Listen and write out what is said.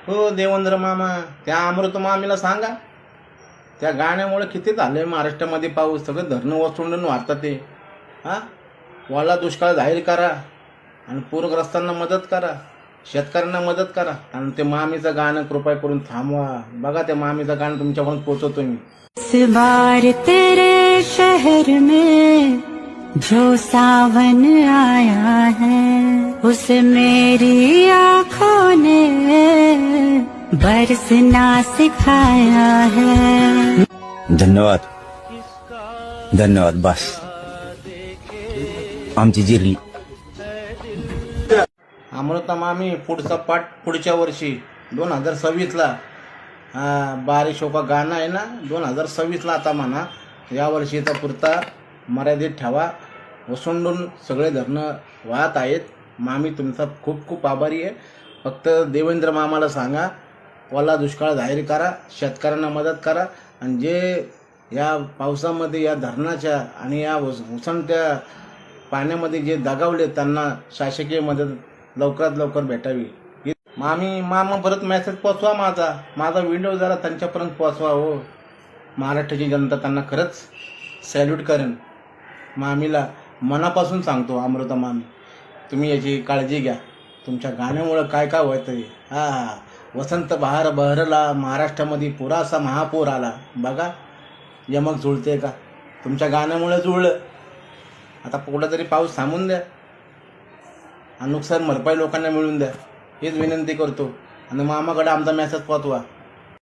हो देवेंद्र मामा, त्या अमृत मामीला सांगा, त्या गाण्यामुळे किती झाले महाराष्ट्रामध्ये पाऊस, सगळं धरणं ओसंडून वाहतात ते. हा, वाला दुष्काळ जाहीर करा आणि पूरग्रस्तांना मदत करा, शेतकऱ्यांना मदत करा. आणि ते मामीचं गाणं कृपया करून थांबवा. बघा, ते मामीचं गाणं तुमच्यापर्यंत पोहोचवतो मी. इस बार तेरे शहर में जो सावन आया है, उस मेरी आँखों ने बरसना सिखाया है. धन्यवाद धन्यवाद. बस आमची जिरली. अमृता मामी, पुढचा पाठ पुढच्या वर्षी 2026ला. बारिश हो का गाणं आहे ना, 2026ला आता म्हणा. यावर्षीचा पुरता मर्यादित ठेवा. ओसंडून सगळे धरणं वाहत आहेत. मामी तुमचा खूप खूप आभारी आहे. फक्त देवेंद्र मामाला सांगा, ओला दुष्काळ जाहीर करा, शेतकऱ्यांना मदत करा. आणि जे या पावसामध्ये या धरणाच्या आणि या उसणत्या पाण्यामध्ये जे दगावले, त्यांना शासकीय मदत लवकरात लवकर भेटावी. मामा परत मेसेज पोचवा, माझा व्हिडिओ जरा त्यांच्यापर्यंत पोचवा. हो, महाराष्ट्राची जनता त्यांना खरंच सॅल्यूट करेन. मामीला मनापासून सांगतो, अमृता मामी, तुम्ही याची काळजी घ्या. तुमच्या गाण्यामुळं काय काय होतंय. वसंत बहार बहरला, महाराष्ट्रामध्ये पुरासा महापूर आला. बघा, यमक जुळते का? तुमच्या गाण्यामुळे जुळलं. आता कुठं तरी पाऊस थांबून द्या आणि नुकसान भरपाई लोकांना मिळून द्या, हीच विनंती करतो. आणि मामाकडे आमचा मेसेज पोचवा.